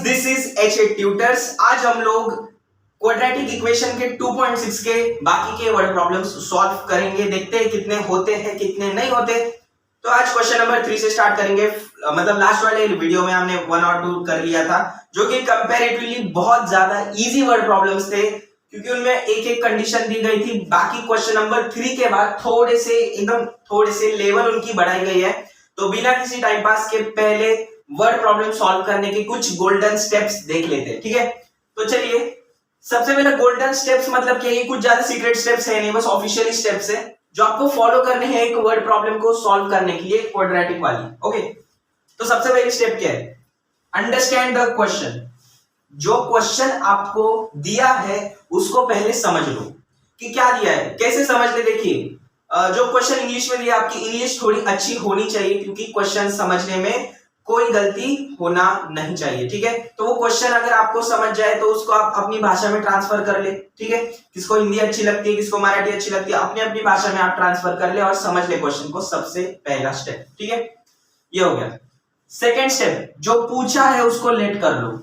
This is HA tutors. आज हम लोग क्वाड्रेटिक इक्वेशन के 2.6 के बाकी के वर्ड प्रॉब्लम्स सॉल्व करेंगे। देखते हैं कितने होते हैं कितने नहीं होते। तो आज क्वेश्चन नंबर 3 से स्टार्ट करेंगे। मतलब लास्ट वाले वीडियो में हमने 1 और 2 कर लिया था, जो कि कंपैरेटिवली बहुत ज्यादा इजी वर्ड प्रॉब्लम्स थे, क्योंकि उनमें एक एक कंडीशन दी गई थी। बाकी क्वेश्चन नंबर 3 के बाद थोड़े से लेवल उनकी बढ़ाई गई है। तो बिना किसी टाइम पास के पहले वर्ड प्रॉब्लम सॉल्व करने के कुछ गोल्डन स्टेप्स देख लेते हैं, ठीक है। तो चलिए, सबसे पहले गोल्डन स्टेप्स मतलब क्या, ये कुछ ज्यादा सीक्रेट स्टेप्स है नहीं, बस ऑफिशियली स्टेप्स है जो आपको फॉलो करने हैं एक वर्ड प्रॉब्लम को सॉल्व करने के लिए, क्वाड्रेटिक वाली। ओके, तो सबसे पहली स्टेप क्या है, अंडरस्टैंड द क्वेश्चन। जो क्वेश्चन आपको दिया है उसको पहले समझ लो कि क्या दिया है, कैसे समझ ले। देखिए, जो क्वेश्चन इंग्लिश में दिया, आपकी इंग्लिश थोड़ी अच्छी होनी चाहिए, क्योंकि क्वेश्चन समझने में कोई गलती होना नहीं चाहिए, ठीक है। तो वो क्वेश्चन अगर आपको समझ जाए तो उसको आप अपनी भाषा में ट्रांसफर कर ले, ठीक है। किसको हिंदी अच्छी लगती है, किसको मराठी अच्छी लगती है, अपनी अपनी भाषा में आप ट्रांसफर कर ले और समझ ले क्वेश्चन को। सबसे पहला स्टेप, ठीक है, ये हो गया। सेकेंड स्टेप, जो पूछा है उसको लेट कर लो।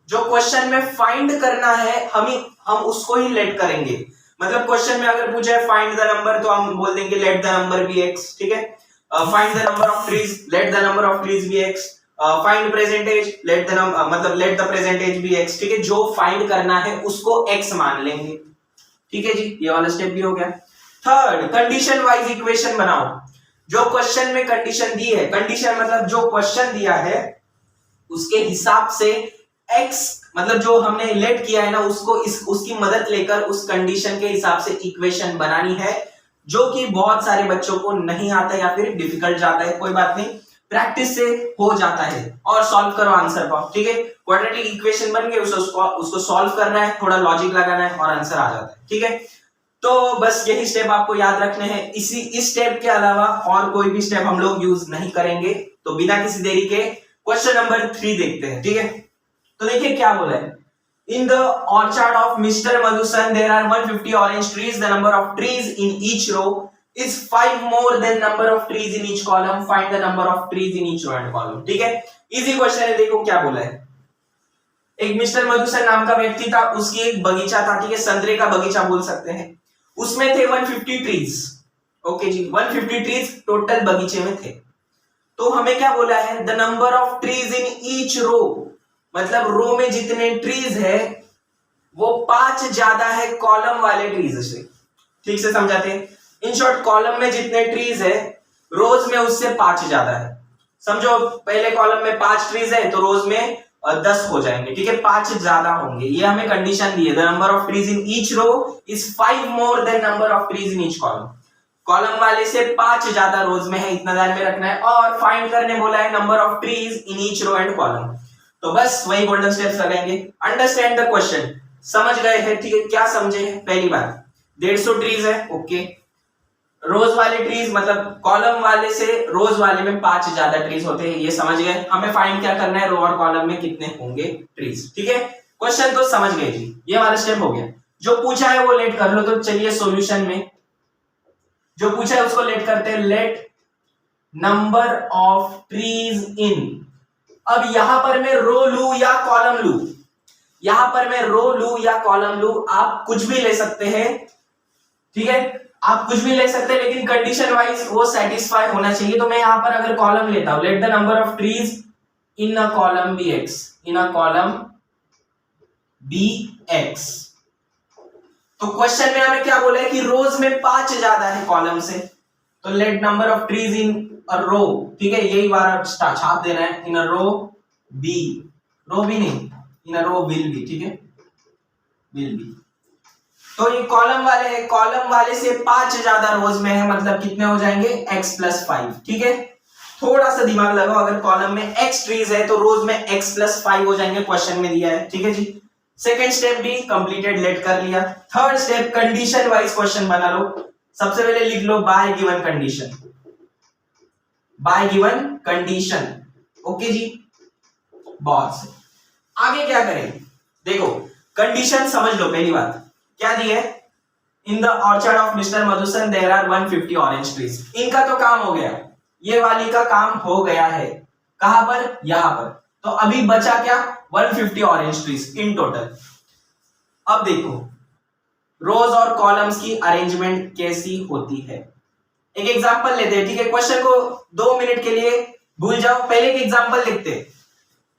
जो क्वेश्चन में फाइंड करना है हम उसको ही लेट करेंगे। मतलब क्वेश्चन में अगर पूछा है फाइंड द नंबर, तो हम बोल देंगे let the number be x, ठीक है। Find the number of trees, let the number of trees be x. Find percentage, let the मतलब let the percentage be x, ठीक है। जो फाइंड करना है उसको x मान लेंगे, ठीक है जी। ये वाला स्टेप भी हो गया। थर्ड, कंडीशन वाइज इक्वेशन बनाओ। जो क्वेश्चन में कंडीशन दी है, कंडीशन मतलब जो क्वेश्चन दिया है उसके हिसाब से x मतलब जो हमने लेट किया है ना, उसको उसकी मदद लेकर उस कंडीशन के हिसाब से इक्वेशन बनानी है, जो कि बहुत सारे बच्चों को नहीं आता या फिर डिफिकल्ट जाता है। कोई बात नहीं, प्रैक्टिस से हो जाता है। और सॉल्व करो, आंसर पाओ, ठीक है। क्वाड्रेटिक इक्वेशन बन गई, उसको सॉल्व करना है, थोड़ा लॉजिक लगाना है और आंसर आ जाता है, ठीक है। तो बस यही स्टेप आपको याद रखने हैं। इस स्टेप के अलावा और कोई भी स्टेप हम लोग यूज नहीं करेंगे। तो बिना किसी देरी के क्वेश्चन नंबर 3 देखते हैं, ठीक है। तो देखिए क्या बोला है, In the orchard of Mr. Madhusan, there are 150 orange trees. The number of trees in each row is 5 more than number of trees in each column. Find the number of trees in each row and column. ठीक है, easy question है। देखो क्या बोला है, एक mister मधुसन नाम का व्यक्ति था, उसकी एक बगीचा था, ठीक है, संतरे का बगीचा बोल सकते हैं। उसमें थे 150 ट्रीज, ओके जी, 150 ट्रीज टोटल बगीचे में थे। तो हमें क्या बोला है, the number of trees in each row, मतलब रो में जितने ट्रीज है वो 5 ज्यादा है कॉलम वाले ट्रीज से। ठीक से समझाते हैं। इन शॉर्ट, कॉलम में जितने ट्रीज है रोज में उससे 5 ज्यादा है। समझो, पहले कॉलम में 5 ट्रीज है तो रोज में 10 हो जाएंगे, ठीक है, 5 ज्यादा होंगे। ये हमें कंडीशन दी है, the number of trees in each row is 5 more than number of trees in each column. Column वाले से 5 ज्यादा रोज में है, इतना ध्यान में रखना है। और फाइंड करने बोला है number of trees in each row and column. तो बस वही गोल्डन स्टेप्स लगाएंगे। अंडरस्टैंड द क्वेश्चन, समझ गए हैं, ठीक है। क्या समझे हैं, पहली बात 150 ट्रीज है, ओके। रोज वाले ट्रीज मतलब कॉलम वाले से रोज वाले में 5 ज्यादा ट्रीज होते हैं, ये समझ गए। हमें फाइंड क्या करना है, रो और कॉलम में कितने होंगे ट्रीज, ठीक है। क्वेश्चन तो समझ गए जी, ये वाला स्टेप हो गया। जो पूछा है वो लेट कर लो। तो चलिए सॉल्यूशन में जो पूछा है उसको लेट करते हैं। लेट नंबर ऑफ ट्रीज इन, अब यहां पर मैं रो लू या कॉलम लू, यहां पर मैं रो लू या कॉलम लू, आप कुछ भी ले सकते हैं, ठीक है, आप कुछ भी ले सकते हैं, लेकिन कंडीशन वाइज वो सेटिस्फाई होना चाहिए। तो मैं यहां पर अगर कॉलम लेता हूं, let the number of trees in a column be x, in a column be x. तो क्वेश्चन में हमें क्या बोला है कि रोज में 5 ज्यादा है कॉलम से, तो let number of trees in a row, ठीक है, यही बार छाप देना है, इन a row B, row B नहीं, इन अ रो विल बी, ठीक है, विल बी। तो ये कॉलम वाले है, कॉलम वाले से 5 ज्यादा रोज में है, मतलब कितने हो जाएंगे, x + 5, ठीक है। थोड़ा सा दिमाग लगाओ, अगर कॉलम में x ट्रीज है तो रोज में x + 5 हो जाएंगे, क्वेश्चन में दिया है, ठीक है जी। सेकेंड स्टेप भी कंप्लीटेड, लेट कर लिया। Third step, condition wise question बना लो। सबसे पहले लिख लो by given condition, by given condition, okay जी। बहुत से आगे क्या करें, देखो कंडीशन समझ लो। पहली बात क्या दी है, in the orchard of mister Madhusan there are 150 orange trees. इनका तो काम हो गया, ये वाली का काम हो गया है। कहां पर, यहां पर। तो अभी बचा क्या 150 ऑरेंज ट्रीज इन टोटल। अब देखो रोज और कॉलम्स की अरेंजमेंट कैसी होती है। एक एग्जांपल लेते हैं, ठीक है। क्वेश्चन को 2 मिनट के लिए भूल जाओ, पहले एक एग्जांपल लिखते हैं।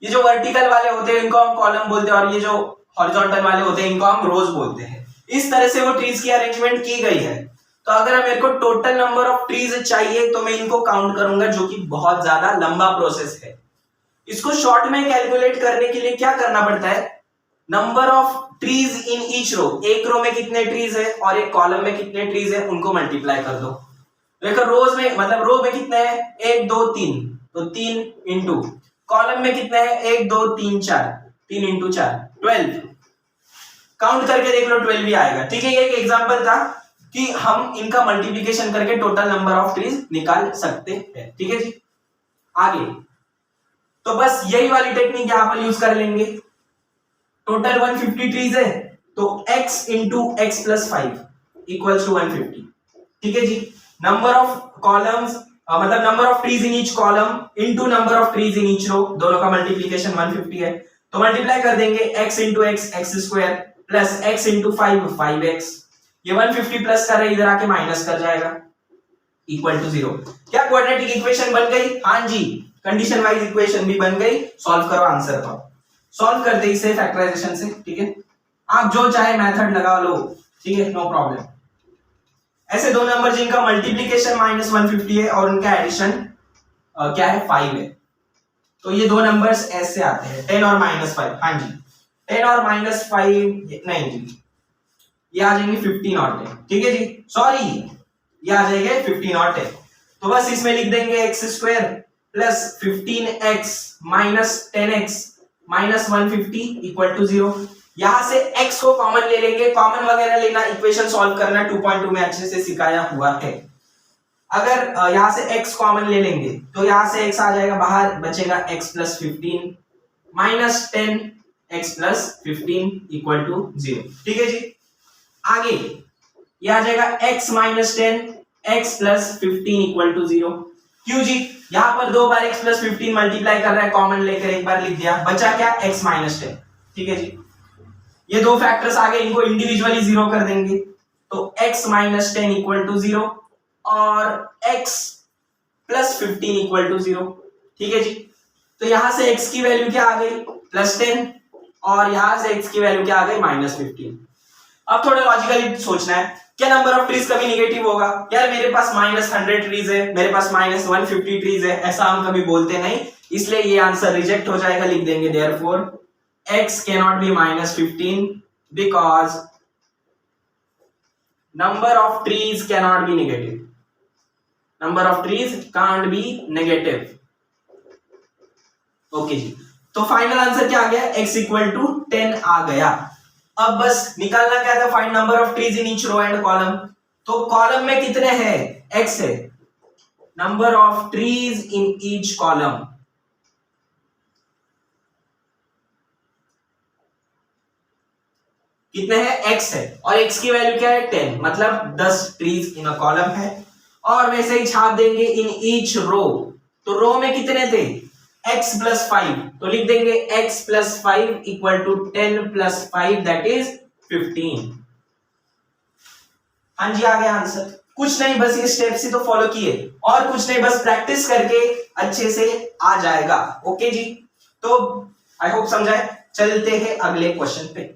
ये जो वर्टिकल वाले होते हैं इनको हम कॉलम बोलते हैं और ये जो हॉरिजॉन्टल वाले होते हैं इनको हम रोज बोलते हैं। इस तरह से वो ट्रीज की अरेंजमेंट की गई है। तो अगर मेरे को टोटल नंबर ऑफ ट्रीज चाहिए तो मैं इनको काउंट करूंगा, जो कि बहुत ज्यादा लंबा प्रोसेस है। इसको शॉर्ट में कैलकुलेट करने के लिए क्या करना पड़ता है, number of trees in each row, एक रो में कितने ट्रीज है और एक कॉलम में कितने ट्रीज है उनको मल्टीप्लाई कर दो। देखो रोज में मतलब रो में कितने हैं 1 2 3, तो 3 इंटू कॉलम में कितने हैं 1 2 3 4, 3 इंटू 4 12। काउंट करके देख लो 12 भी आएगा, ठीक है। ये एक एग्जांपल था कि हम इनका मल्टीप्लिकेशन करके टोटल नंबर ऑफ ट्रीज निकाल सकते हैं, ठीक है जी। आगे तो बस यही वाली टेक्निक यहां पर यूज कर लेंगे। टोटल 150 ट्रीज है तो x into x plus 5 equals to 150, ठीक है जी। नंबर ऑफ कॉलम्स मतलब number of trees in each column into number of trees in each row, दोनों का मल्टीप्लिकेशन 150 है तो मल्टीप्लाई कर देंगे x into x x square plus x into 5 5x। ये 150 प्लस कर रहे इधर आके माइनस कर जाएगा इक्वल टू 0। क्या क्वाड्रेटिक इक्वेशन बन गई? हाँ जी, कंडीशन वाइज इक्वेशन भी बन गई। सॉल्व करो आंसर पाओ, सॉल्व कर दे इसे फैक्टराइजेशन से, ठीक है। आप जो चाहे मेथड लगा लो, ठीक है, नो प्रॉब्लम। ऐसे दो नंबर जिनका मल्टीप्लिकेशन -150 है और उनका एडिशन क्या है 5 है, तो ये दो नंबर्स ऐसे आते हैं 10 और -5। हाँ जी 10 और -5 नहीं जी, ये आ जाएंगे 15 और 10, ठीक है जी। सॉरी ये आ जाएंगे 15 और 10, तो बस इसमें लिख देंगे x square plus 15x minus 10x minus 150 equal to 0। यहां से x को कॉमन ले लेंगे, कॉमन वगैरह लेना, इक्वेशन सॉल्व करना 2.2 में अच्छे से सिखाया हुआ है। अगर यहां से x कॉमन ले लेंगे तो यहां से x आ जाएगा बाहर, बचेगा x plus 15 minus 10 x plus 15 equal to 0, ठीक है जी। आगे ये आ जाएगा x minus 10 x plus 15 equal to 0। क्यों जी? यहां पर दो बार x प्लस 15 मल्टीप्लाई कर रहा है, कॉमन लेकर एक बार लिख दिया, बचा क्या x माइनस 10, ठीक है जी। ये दो फैक्टर्स आगे, इनको इंडिविजुअली 0 कर देंगे तो x माइनस 10 इक्वल टू 0 और x प्लस 15 इक्वल टू 0, ठीक है जी। तो यहां से x की वैल्यू क्या आ गई प्लस 10 और यहां से x की वैल्यू क्या आ गई माइनस 15। अब थोड़ा लॉजिकली सोचना है, क्या नंबर ऑफ ट्रीज कभी नेगेटिव होगा? यार मेरे पास -100 ट्रीज है, मेरे पास -150 ट्रीज है, ऐसा हम कभी बोलते नहीं, इसलिए ये आंसर रिजेक्ट हो जाएगा। लिख देंगे therefore x cannot be -15 because number of trees cannot be negative. Number of trees can't be negative. Okay जी, तो फाइनल आंसर क्या आ गया? x इक्वल टू 10 आ गया। अब बस निकालना क्या था? Find number of trees in each row and column. तो कॉलम में कितने हैं? x है। Number of trees in each column, कितने हैं? x है और x की वैल्यू क्या है 10, मतलब 10 ट्रीज इन अ कॉलम है। और वैसे ही छाप देंगे इन ईच रो, तो रो में कितने थे? x प्लस 5, तो लिख देंगे x plus 5 equal to 10 plus 5 that is 15। हाँ जी आ गया आंसर। कुछ नहीं, बस ये स्टेप्स ही तो फॉलो किए और कुछ नहीं, बस प्रैक्टिस करके अच्छे से आ जाएगा। ओके जी, तो आई होप समझाए। चलते हैं अगले क्वेश्चन पे।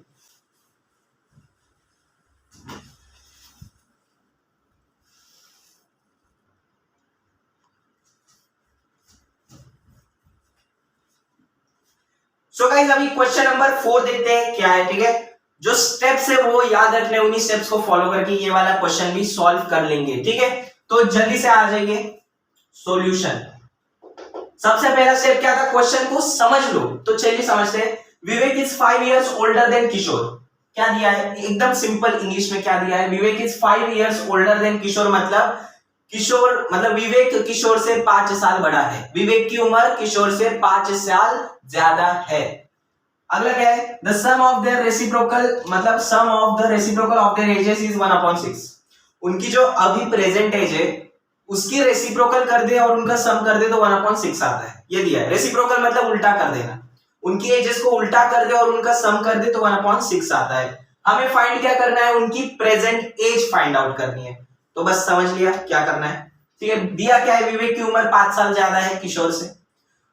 सो गाइस अभी क्वेश्चन नंबर 4 देखते हैं क्या है, ठीक है। जो स्टेप्स है वो याद रखने, उन्हीं स्टेप्स को फॉलो करके ये वाला क्वेश्चन भी सॉल्व कर लेंगे, ठीक है। तो जल्दी से आ जाइए सॉल्यूशन। सबसे पहला स्टेप क्या था? क्वेश्चन को समझ लो। तो चलिए समझते हैं। विवेक इज 5 इयर्स ओल्डर देन किशोर। क्या दिया है? एकदम सिंपल इंग्लिश में क्या दिया है? विवेक इज 5 इयर्स ओल्डर देन किशोर, मतलब किशोर मतलब विवेक किशोर से 5 साल बड़ा है। विवेक की उम्र किशोर से 5 साल ज्यादा है। अगला क्या है? The sum of their reciprocal, मतलब sum of the reciprocal of their ages is 1/6। उनकी जो अभी प्रेजेंट एज है उसकी रेसिप्रोकल कर दे और उनका सम कर दे तो 1/6 आता है, ये दिया है। रेसिप्रोकल मतलब उल्टा कर देना, उनकी एजेस को उल्टा कर दे और उनका सम कर दे तो 1/6 आता है। हमें फाइंड क्या करना है, उनकी प्रेजेंट एज फाइंड आउट करनी है। तो बस समझ लिया क्या करना है, ठीक है। दिया क्या है, विवेक की उम्र 5 साल ज्यादा है किशोर से,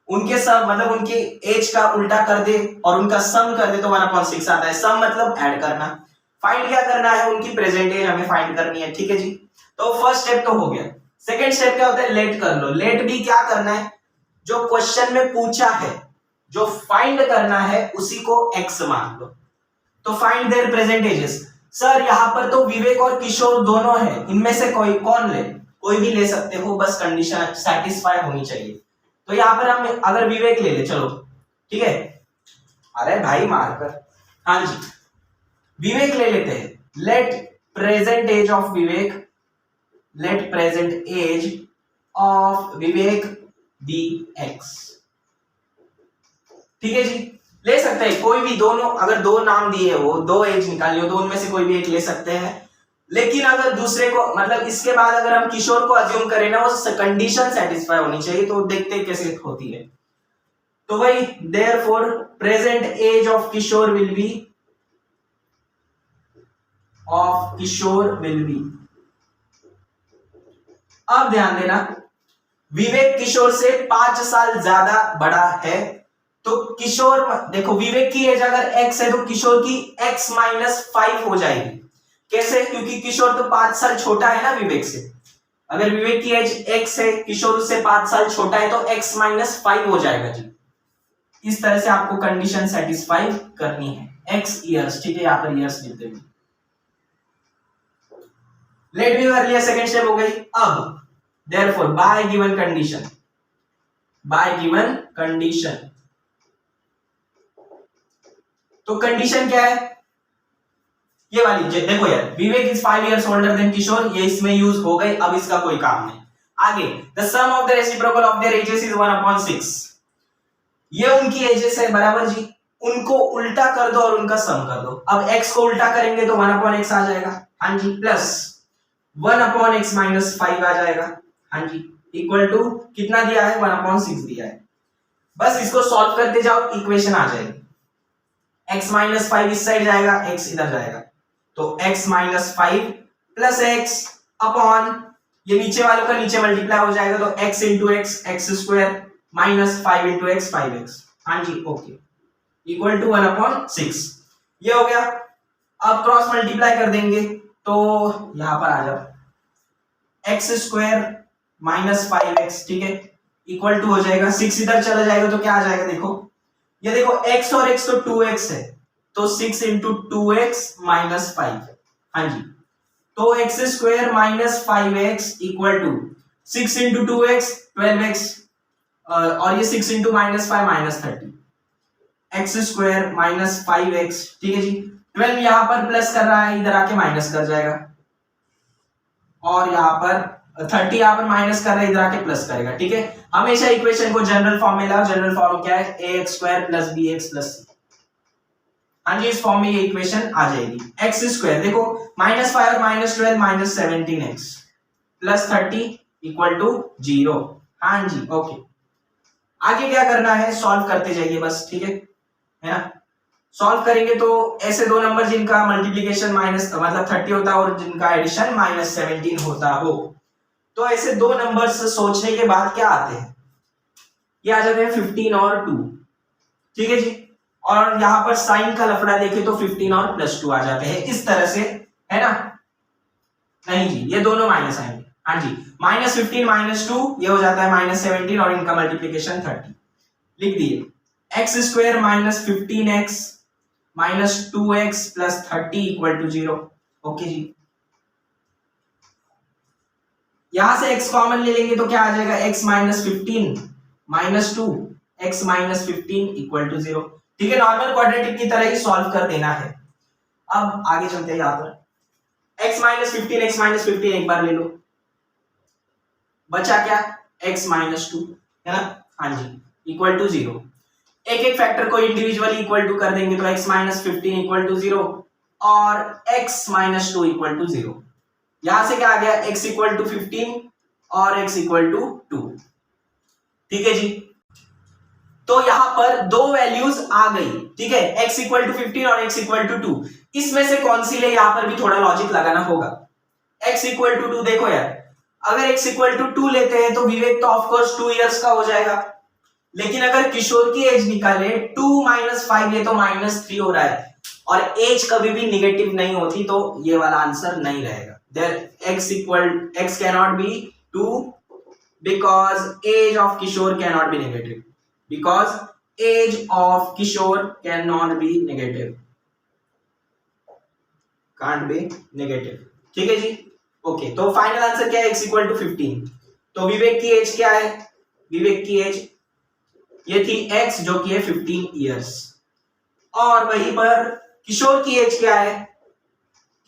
उनके सम मतलब उनकी एज का उल्टा कर दे और उनका सम कर दे तो 1/6 आता है। सम मतलब ऐड करना। फाइंड क्या करना है, उनकी प्रेजेंट एज हमें फाइंड करनी है, ठीक है जी। तो फर्स्ट स्टेप तो हो गया। सेकंड स्टेप क्या होता है, लेट कर लो। लेट भी क्या करना है, जो क्वेश्चन में पूछा है, जो फाइंड करना है उसी को x मान लो। तो find there present ages. Sir यहाँ पर तो विवेक और किशोर दोनों है, इनमें से कोई कौन ले, कोई भी ले सकते हो, बस कंडीशन सेटिस्फाई होनी चाहिए। तो यहाँ पर हम अगर विवेक ले ले, चलो ठीक है, अरे भाई मारकर, हाँ जी विवेक ले लेते हैं। Let present age of Vivek, let present age of Vivek be x, ठीक है जी। ले सकते हैं कोई भी, दोनों अगर दो नाम दिए वो दो एज निकाली हो तो उनमें से कोई भी एक ले सकते हैं। लेकिन अगर दूसरे को मतलब इसके बाद अगर हम किशोर को अज्यूम करें ना, वो कंडीशन सेटिस्फाई होनी चाहिए, तो देखते हैं कैसे होती है। तो भाई therefore present age of Kishore will be, of Kishore will be, अब ध्यान देना विवेक किशोर से 5 साल ज्यादा बड़ा है, तो किशोर देखो विवेक की एज अगर x है तो किशोर की x -5 हो जाएगी। कैसे, क्योंकि किशोर तो 5 साल छोटा है ना विवेक से। अगर विवेक की एज x है, किशोर उससे 5 साल छोटा है, तो x -5 हो जाएगा जी। इस तरह से आपको कंडीशन सेटिस्फाई करनी है। x ईयर्स, ठीक है, यहां पर ईयर्स लिखते हैं। लेट भी कर लिया, सेकंड स्टेप हो गई। अब therefore by given condition, by given condition, तो कंडीशन क्या है, ये वाली देखो यार, विवेक इज 5 years older than किशोर, ये इसमें यूज हो गई, अब इसका कोई काम नहीं। आगे the sum of the reciprocal of their ages is 1/6, ये उनकी एजेस है बराबर जी, उनको उल्टा कर दो और उनका सम कर दो। अब x को उल्टा करेंगे तो 1/x आ जाएगा, हाँ जी, प्लस 1/x -5 आ जाएगा, हाँ जी, इक्वल टू कितना दिया है, 1/6 दिया है। बस इसको सॉल्व करते जाओ, इक्वेशन आ जाएगी। x -5 इस साइड जाएगा, x इधर जाएगा, तो x -5 प्लस x अपॉन ये नीचे वालों का नीचे मल्टीप्लाई हो जाएगा, तो x into x x square minus 5 into x 5x, हाँ जी ओके, इक्वल टू 1/6। ये हो गया। अब क्रॉस मल्टीप्लाई कर देंगे तो यहां पर आ जाओ, एक्स स्क्वायर माइनस 5x, ठीक है, इक्वल टू हो जाएगा 6 इधर चला जाएगा तो क्या आ जाएगा, देखो ये देखो x और x तो 2x है, तो 6 इंटू 2x माइनस 5, हाँ जी, तो x square minus 5x equal to 6 into 2x 12x, और ये 6 into minus 5 minus 30, x square minus 5x, ठीक है जी। 12 यहां पर प्लस कर रहा है, इधर आके माइनस कर जाएगा, और यहां पर 30 यहां पर माइनस कर रहा है, इधर आके प्लस करेगा, ठीक है। हमेशा इक्वेशन को जनरल फॉर्म में लाओ। जनरल फॉर्म क्या है, ax square plus bx plus c, हाँ जी, इस फॉर्म में ये इक्वेशन आ जाएगी। एक्स स्क्वायर देखो -5 और -12 -17x प्लस 30 इक्वल टू 0, हाँ जी ओके। आगे क्या करना है, सॉल्व करते जाइए बस, ठीक है ना। सॉल्व करेंगे तो ऐसे दो नंबर जिनका मल्टीप्लिकेशन माइनस मतलब 30 होता है और जिनका एडिशन -17 होता हो, तो ऐसे दो नंबर्स सोचने के बाद क्या आते हैं, ये आ जाते हैं 15 और 2, ठीक है जी। और यहां पर साइन का लफड़ा देखें तो 15 और +2 आ जाते हैं, इस तरह से, है ना। नहीं जी, ये दोनों माइनस आएंगे, हाँ जी, -15 -2 ये हो जाता है -17 और इनका मल्टीप्लिकेशन 30, लिख दिए। X square -15x -2x plus 30 equal to 0, okay जी। यहां से x कॉमन ले लेंगे तो क्या आ जाएगा, x -15 -2 x -15 इक्वल टू 0, ठीक है। नॉर्मल क्वाड्रेटिक की तरह ही सॉल्व कर देना है। अब आगे चलते हैं, यहां पर x -15 एक बार ले लो, बचा क्या, x -2, है ना, हाँ जी, इक्वल टू 0। एक एक फैक्टर को इंडिविजुअली इक्वल टू कर देंगे तो x -15 इक्वल टू 0 और x -2 इक्वल टू 0। यहां से क्या आ गया, x इक्वल टू 15 और x इक्वल टू 2। ठीक है जी, तो यहां पर दो वैल्यूज आ गई, ठीक है, x इक्वल टू 15 और x इक्वल टू 2। इसमें से कौन सी ले, यहां पर भी थोड़ा लॉजिक लगाना होगा। x इक्वल टू 2, देखो यार, अगर x इक्वल टू 2 लेते हैं तो विवेक तो ऑफकोर्स 2 इयर्स का हो जाएगा, लेकिन अगर किशोर की एज निकाले 2 - 5 ये तो -3 हो रहा है, और एज कभी भी निगेटिव नहीं होती, तो ये वाला आंसर नहीं रहेगा। There x cannot be 2 because age of Kishore cannot be negative, because age of Kishore can not be negative, can't be negative. ठीक है जी, ओके, तो फाइनल आंसर क्या है, x इक्वल टू 15। तो विवेक की एज क्या है, विवेक की एज ये थी x जो कि है 15 इयर्स, और वहीं पर किशोर की एज क्या है,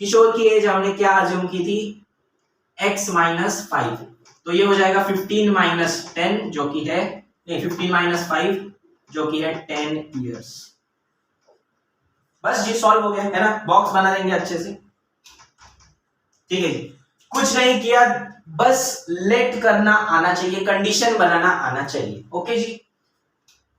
किशोर की एज हमने क्या अज्यूम की थी, x - 5, तो ये हो जाएगा 15 - 10 जो कि है, नहीं 15 - 5 जो कि है 10 इयर्स। बस जी सॉल्व हो गया है ना, बॉक्स बना देंगे अच्छे से। ठीक है जी, कुछ नहीं किया, बस लेट करना आना चाहिए, कंडीशन बनाना आना चाहिए। ओके जी,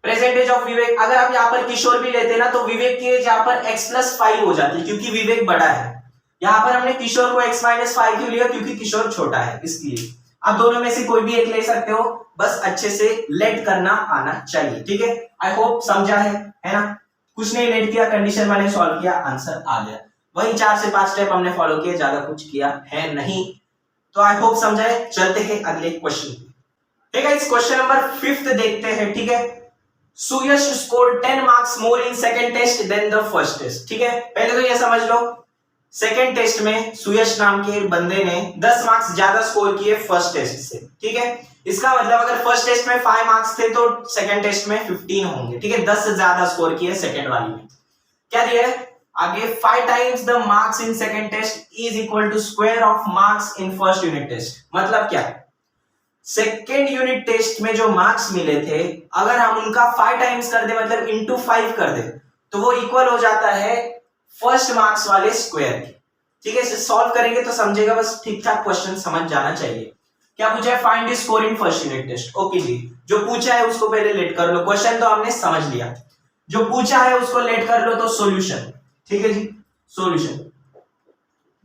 प्रेजेंट एज ऑफ विवेक, अगर आप यहाँ पर किशोर भी लेते ना तो विवेक की एज यहाँ पर x+5 हो जाती, क्योंकि विवेक बड़ा है। यहाँ पर हमने किशोर को x - 5 क्यों लिया, क्योंकि किशोर छोटा है, इसलिए। आप दोनों में से कोई भी एक ले सकते हो, बस अच्छे से लेट करना आना चाहिए। ठीक है, आई होप समझा है ना। कुछ नहीं, लेट किया, कंडीशन मैंने सॉल्व किया, आंसर आ गया। वही 4 से 5 स्टेप हमने फॉलो किए, ज्यादा कुछ किया है नहीं। तो आई होप समझा है। चलते हैं अगले क्वेश्चन। ठीक है, इस क्वेश्चन नंबर 5 देखते हैं। ठीक है, Suyash scored 10 marks more in second test then the first test. ठीक है, पहले तो ये समझ लो, सेकंड टेस्ट में सुयश नाम के बंदे ने 10 मार्क्स ज्यादा स्कोर किए फर्स्ट टेस्ट से। ठीक है, इसका मतलब अगर फर्स्ट टेस्ट में 5 मार्क्स थे तो सेकंड टेस्ट में 15 होंगे। ठीक है, 10 से ज्यादा स्कोर किए सेकंड वाली में। क्या दिया है आगे, 5 times the marks in second test is equal to square of marks in first unit test. मतलब क्या, सेकेंड यूनिट टेस्ट में जो मार्क्स मिले थे, अगर हम उनका 5 टाइम्स कर दे, मतलब इंटू 5 कर दे, तो वो इक्वल हो जाता है फर्स्ट मार्क्स वाले स्क्वायर की। ठीक है, इसे सॉल्व करेंगे तो समझेगा, बस ठीक ठाक क्वेश्चन समझ जाना चाहिए। क्या पूछा है, find the score in first unit test. Okay जी, जो पूछा है उसको पहले लेट कर लो, क्वेश्चन तो हमने समझ लिया, जो पूछा है उसको लेट कर लो, तो सॉल्यूशन। ठीक है जी, सॉल्यूशन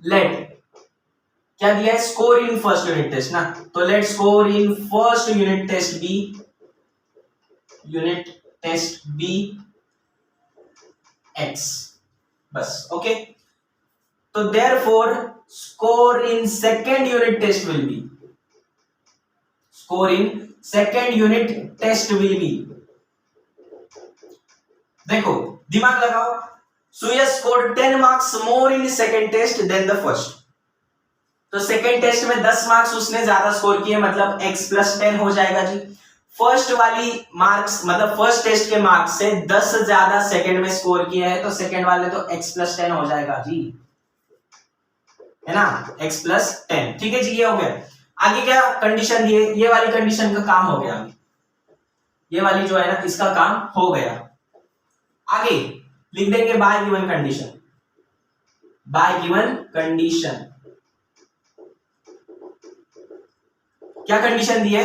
लेट, क्या दिया है, score in first unit test ना, तो let score in first unit test be x, बस। ओके, तो therefore score in second unit test will be, score in second unit test will be, देखो दिमाग लगाओ, Suyash scored 10 marks more in second test then the first, तो second test में 10 marks उसने ज्यादा score किए, मतलब x+10 हो जाएगा जी। फर्स्ट वाली मार्क्स, मतलब फर्स्ट टेस्ट के मार्क्स से 10 से ज्यादा सेकेंड में स्कोर किया है, तो सेकेंड वाले तो x+10 हो जाएगा जी, है ना, x+10। ठीक है जी, ये हो गया। आगे क्या कंडीशन दिए, ये वाली कंडीशन का काम हो गया, ये वाली जो है ना, इसका काम हो गया। आगे लिख देंगे by given condition, by given condition. क्या कंडीशन दी है,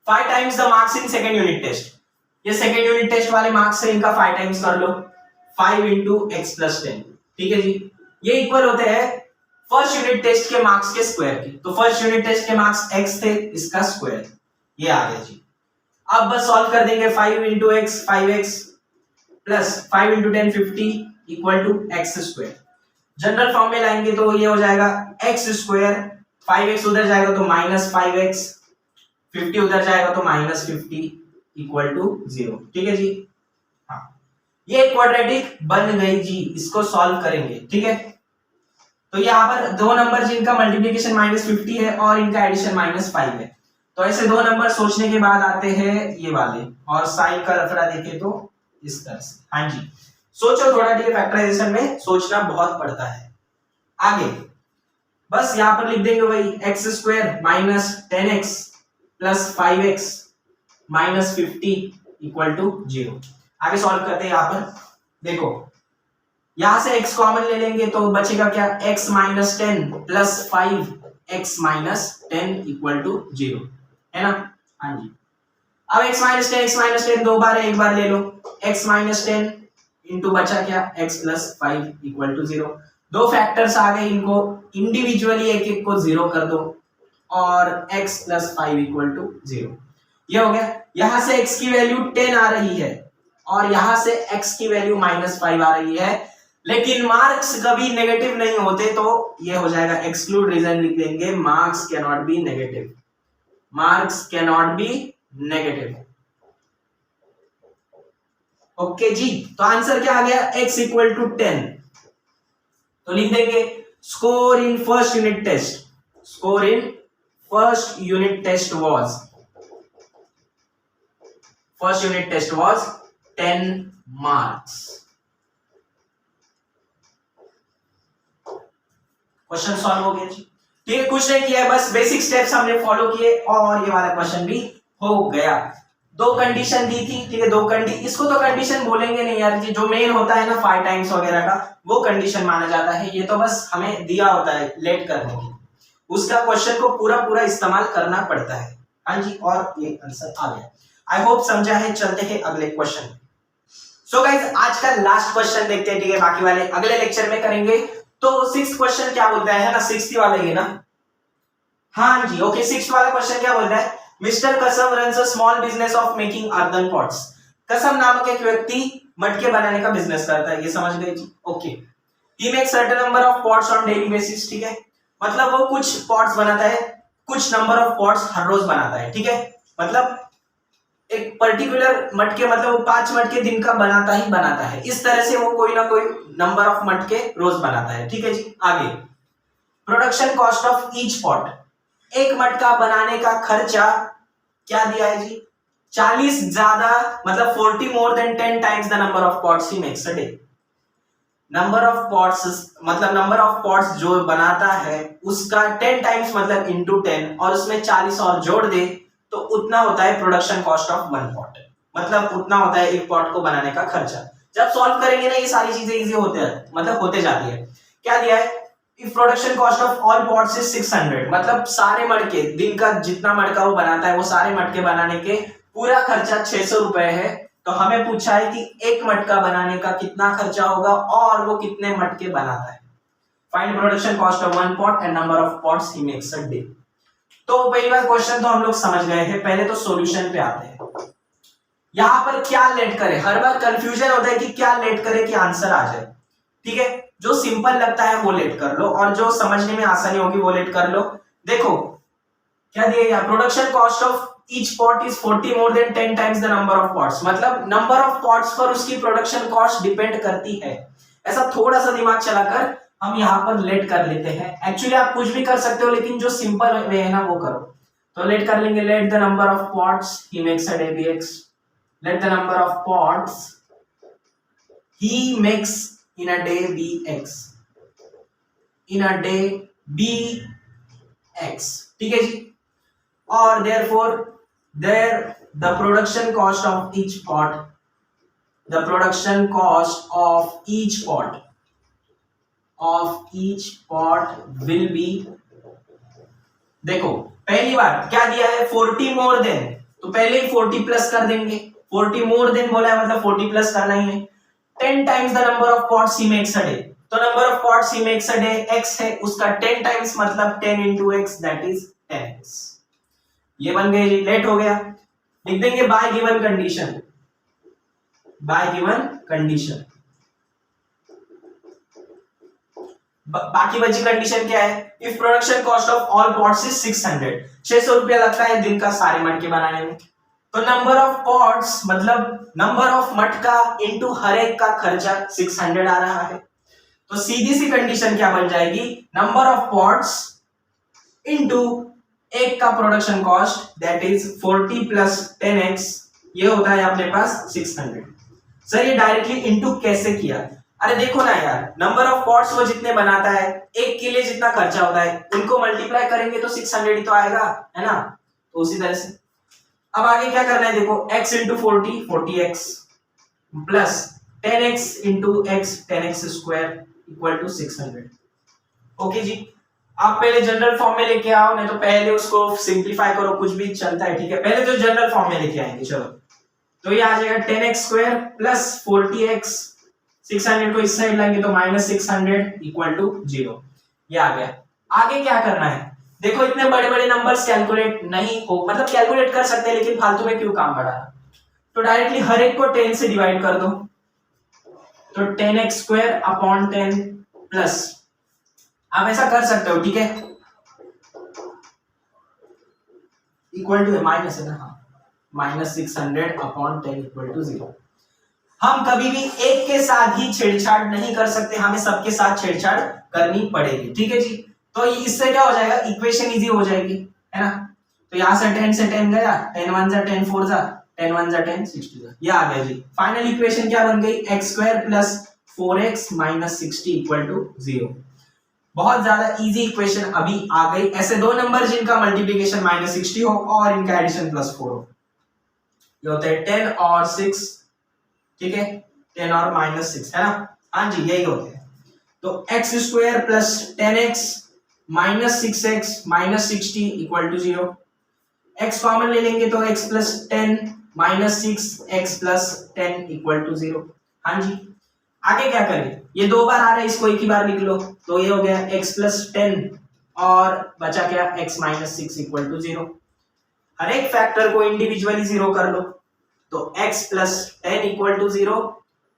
5 times the marks in second unit test, ये सेकेंड यूनिट टेस्ट वाले मार्क्स से इनका 5 टाइम्स कर लो, 5 इंटू x+10। ठीक है जी, ये इक्वल होते हैं फर्स्ट यूनिट टेस्ट के मार्क्स के स्क्वायर के, तो फर्स्ट यूनिट टेस्ट के मार्क्स x थे, इसका स्क्वायर, ये आ गया जी। अब बस सॉल्व कर देंगे, 5 into x 5x plus 5 into 10 50 equal to x²। General form में लाएंगे तो ये हो जाएगा x², 5x उधर जाएगा तो -5x, 50 उधर जाएगा तो -50 इक्वल टू 0। ठीक है जी, हाँ, ये क्वाड्रेटिक बन गई जी, इसको सॉल्व करेंगे। ठीक है, तो यहाँ पर दो नंबर जिनका मल्टीप्लिकेशन -50 है और इनका एडिशन -5 है, तो ऐसे दो नंबर सोचने के बाद आते हैं ये वाले, और साइन का रफड़ा देखे तो इस तरह से। हाँ जी, सोचो थोड़ा, ठीक है, फैक्टराइजेशन में सोचना बहुत पड़ता है। आगे बस यहाँ पर लिख देंगे वही, x² - 10x plus 5x -50 equal to 0। आगे सॉल्व करते हैं। यहाँ पर देखो, यहां से x कॉमन ले लेंगे तो बचेगा क्या, x - 10 plus 5 x minus 10 equal to 0, है ना? हाँ जी। अब x माइनस 10 दो बार है, एक बार ले लो। x माइनस 10 इंटू बचा क्या, x प्लस 5 इक्वल टू 0। दो फैक्टर्स आ गए, इनको इंडिविजुअली एक एक को 0 कर दो और x प्लस 5 इक्वल टू 0। ये हो गया। यहां से x की वैल्यू 10 आ रही है और यहां से x की वैल्यू माइनस 5 आ रही है, लेकिन मार्क्स कभी नेगेटिव नहीं होते, तो ये हो जाएगा एक्सक्लूड रीजन, लिख देंगे marks can not be negative, marks can not be negative. Okay जी, तो आंसर क्या आ गया, x इक्वल टू 10। तो लिख देंगे score in first unit test, score in first unit test was, first unit test was 10 marks. Question solve हो गया जी। ठीक है, कुछ नहीं किया है, बस बेसिक स्टेप्स हमने फॉलो किए और ये वाला क्वेश्चन भी हो गया। दो कंडीशन दी थी, ठीक है, इसको तो कंडीशन बोलेंगे नहीं यार जी, जो मेन होता है ना 5 टाइम्स वगैरह का, वो कंडीशन माना जाता है। ये तो बस हमें दिया होता है लेट करने की, उसका क्वेश्चन को पूरा पूरा इस्तेमाल करना पड़ता है। हाँ जी, और ये आंसर आ गया। आई होप समझा है। चलते हैं अगले क्वेश्चन। सो गाइस, आज का लास्ट क्वेश्चन देखते हैं, ठीक है, बाकी वाले अगले लेक्चर में करेंगे। तो 6th क्वेश्चन क्या बोलता है ना, 6th वाले ही ना, हाँ जी, ओके। 6th वाला क्वेश्चन क्या बोलता है, मिस्टर कसम runs a small business of making earthen pots. कसम नामक एक व्यक्ति मटके बनाने का बिजनेस करता है, ये समझ गए जी, okay. He makes certain number of pots on daily basis, ठीक है, मतलब वो कुछ पॉट्स बनाता है, कुछ नंबर ऑफ पॉट्स हर रोज बनाता है, ठीक है, मतलब एक पर्टिकुलर मटके, मतलब वो 5 मटके दिन का बनाता ही बनाता है। इस तरह से वो कोई ना कोई नंबर ऑफ मटके रोज बनाता है, ठीक है जी। आगे, production cost of each pot, एक मटका बनाने का खर्चा क्या दिया है जी, 40 ज्यादा, मतलब 40 more than 10 times the number of pots he makes a day. Number of pots मतलब नंबर ऑफ पॉट्स जो बनाता है उसका 10 टाइम्स मतलब इंटू 10, और उसमें 40 और जोड़ दे तो उतना होता है प्रोडक्शन कॉस्ट ऑफ 1 पॉट, मतलब उतना होता है एक पॉट को बनाने का खर्चा। जब सॉल्व करेंगे ना ये सारी चीजें इजी होते हैं, मतलब होते जाती है। क्या दिया है, if production cost of all pots is 600, मतलब सारे मटके, दिन का जितना मटका वो बनाता है वो सारे मटके बनाने के पूरा खर्चा 600 रुपए है। तो हमें पूछा है कि एक मटका बनाने का कितना खर्चा होगा और वो कितने मटके बनाता है। Find production cost of 1 pot and number of pots he makes a day. तो पहली बार क्वेश्चन तो हम लोग समझ गए हैं, पहले तो सॉल्यूशन पे आते हैं। यहां पर क्या लेट करें, हर बार कंफ्यूजन होता है कि क्या लेट करें कि आंसर आ जाए, ठीक है। जो सिंपल लगता है वो लेट कर लो और जो समझने में आसानी होगी वो लेट कर लो। देखो क्या दिया, production cost of each pot is 40 more than 10 times the number of pots, मतलब नंबर ऑफ पॉट्स पर उसकी प्रोडक्शन कॉस्ट डिपेंड करती है। ऐसा थोड़ा सा दिमाग चलाकर हम यहाँ पर लेट कर लेते हैं। एक्चुअली आप कुछ भी कर सकते हो, लेकिन जो सिंपल वे है ना वो करो। तो लेट कर लेंगे, late the number of pots he makes a day bx, late the number of pots he makes in a day bx, in a day bx, ठीक है जी। और therefore there the production cost of each pot, the production cost of each pot will be, देखो पहली बार क्या दिया है 40 more than, तो पहले ही 40 प्लस कर देंगे, 40 मोर देन बोला है मतलब 40 प्लस करना ही है। 10 times the number of pots he makes a day, तो number of pots he makes a day x है, उसका 10 टाइम्स मतलब 10 into x that is 10x। ये बन गए, लेट हो गया। लिख देंगे by given condition, by given condition. बाकी बची कंडीशन क्या है, if production cost of all pots is 600, 600 रुपया लगता है दिन का सारे मटके बनाने में, तो नंबर ऑफ पॉट्स मतलब नंबर ऑफ मटका इनटू हर एक का खर्चा 600 आ रहा है। तो सीधी सी कंडीशन क्या बन जाएगी, नंबर ऑफ पॉट्स इनटू एक का production cost that is 40 plus 10x, ये होता है अपने पास 600। सर ये डायरेक्टली इनटू कैसे किया, अरे देखो ना यार, नंबर ऑफ पॉट्स वो जितने बनाता है, एक के लिए जितना खर्चा होता है, उनको मल्टीप्लाई करेंगे तो 600 ही तो आएगा, है ना। तो उसी तरह से अब आगे क्या करना है, देखो x into 40 40x plus 10x into x 10x square equal to 600। Okay जी, आप पहले जनरल फॉर्म में लेके आओ, नहीं तो पहले उसको सिंप्लीफाई करो, कुछ भी चलता है, ठीक है। पहले तो जनरल फॉर्म में लेके आएंगे, चलो। तो ये आ जाएगा 10x स्क्वायर प्लस 40x, 600 को इस साइड लाएंगे तो -600 इक्वल टू 0। ये आ गया। आगे क्या करना है, देखो इतने बड़े बड़े नंबर्स कैलकुलेट नहीं हो, मतलब कैलकुलेट कर सकते हैं लेकिन फालतू में क्यों काम बढ़ा, तो डायरेक्टली हर एक को 10 से डिवाइड कर दो। तो 10x स्क्वायर अपॉन 10 प्लस, आप ऐसा कर सकते हो, ठीक है, इक्वल टू माइनस है ना, हाँ, -600 अपॉन 10 इक्वल टू 0। हम कभी भी एक के साथ ही छेड़छाड़ नहीं कर सकते, हमें सबके साथ छेड़छाड़ करनी पड़ेगी, ठीक है जी। तो इससे क्या हो जाएगा, इक्वेशन इजी हो जाएगी, है ना। तो यहां से 10 से 10 गया, 10 1 जा 10 4 जा 10 1 जा 10 60 जा, ये आ गया जी। फाइनल इक्वेशन क्या बन गई, x square plus 4x minus 60 equal to 0। बहुत ज्यादा इजी इक्वेशन अभी आ गई। ऐसे दो नंबर जिनका मल्टीप्लिकेशन -60 हो और इनका एडिशन +4 हो, ये होते हैं 10 और 6, ठीक है, 10 और -6, है ना, हाँ जी, यही होते हैं। तो x square plus 10x minus 6x minus 60 equal to 0। x common ले लेंगे तो x plus 10 minus 6x plus 10 equal to 0। हाँ जी, आगे क्या करें, ये दो बार आ रहा है, इसको एक ही बार लिख लो, तो ये हो गया x प्लस 10 और बचा क्या x माइनस 6 इक्वल टू 0। हर एक फैक्टर को इंडिविजुअली 0 कर लो, तो x प्लस 10 इक्वल टू 0,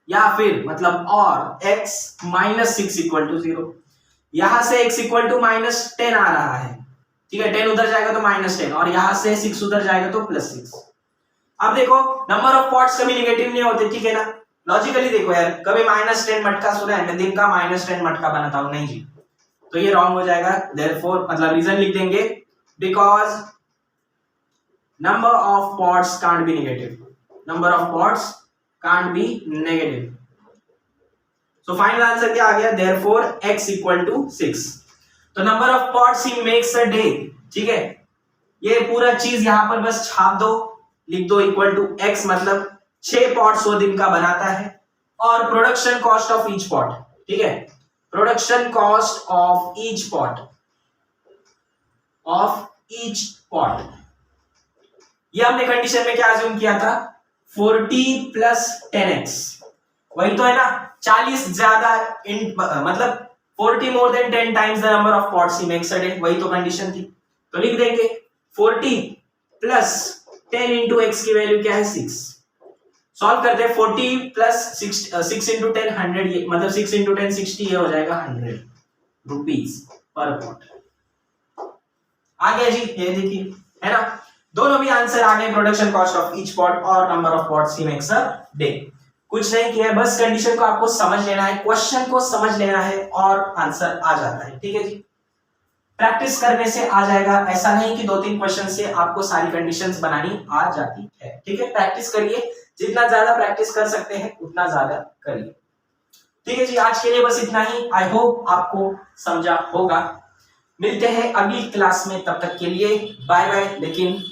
या फिर मतलब और x माइनस 6 इक्वल टू 0। यहां से x इक्वल टू -10 आ रहा है, ठीक है, 10 उधर जाएगा तो -10 और यहां से 6 उधर जाएगा तो +6। अब देखो नंबर ऑफ पॉट्स कभी नेगेटिव नहीं होते, ठीक है ना, लॉजिकली देखो यार, कभी -10 मटका सुना है, मैं दिन का -10 मटका बनाता हूं, नहीं जी, तो ये रॉन्ग हो जाएगा। देयरफॉर मतलब रीजन लिख देंगे, because number of pots can't be negative, number of pots can't be negative. So final answer क्या आ गया, देयरफॉर x इक्वल टू 6। तो number of pots he makes a day, ठीक है, ये पूरा चीज यहां पर बस छाप दो, लिख दो इक्वल टू x, मतलब 6 पॉट्स वो दिन का बनाता है, और production cost of each pot, ठीक है, production cost of each pot, of each pot, ये हमने कंडीशन में क्या अज्यूम किया था, 40 प्लस 10x, वही तो है ना, 40 ज्यादा मतलब 40 more than 10 times the number of pots he makes a day, वही तो कंडीशन थी। तो लिख देंगे 40 प्लस 10 इंटू एक्स की वैल्यू क्या है 6। सॉल्व करते हैं, 40 प्लस 6 इंटू 10 100, मतलब 6 इंटू 10 60, ये हो जाएगा 100 रुपीज पर पॉट। आ गया जी, ये देखिए, है ना, दोनों भी आंसर आ गए, production cost of each pot और number of pots he makes a day. कुछ नहीं किया है, बस कंडीशन को आपको समझ लेना है, क्वेश्चन को समझ लेना है और आंसर आ जाता है, ठीक है जी। प्रैक्टिस करने से आ जाएगा, ऐसा नहीं कि 2-3 क्वेश्चन से आपको सारी कंडीशंस बनानी आ जाती है, ठीक है। प्रैक्टिस करिए, जितना ज्यादा प्रैक्टिस कर सकते हैं उतना ज्यादा करिए, ठीक है जी। आज के लिए बस इतना ही, आई होप आपको समझा होगा। मिलते हैं अगली क्लास में, तब तक के लिए बाय बाय, लेकिन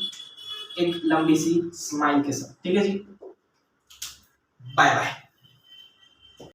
एक लंबी सी स्माइल के साथ, ठीक है जी, बाय बाय।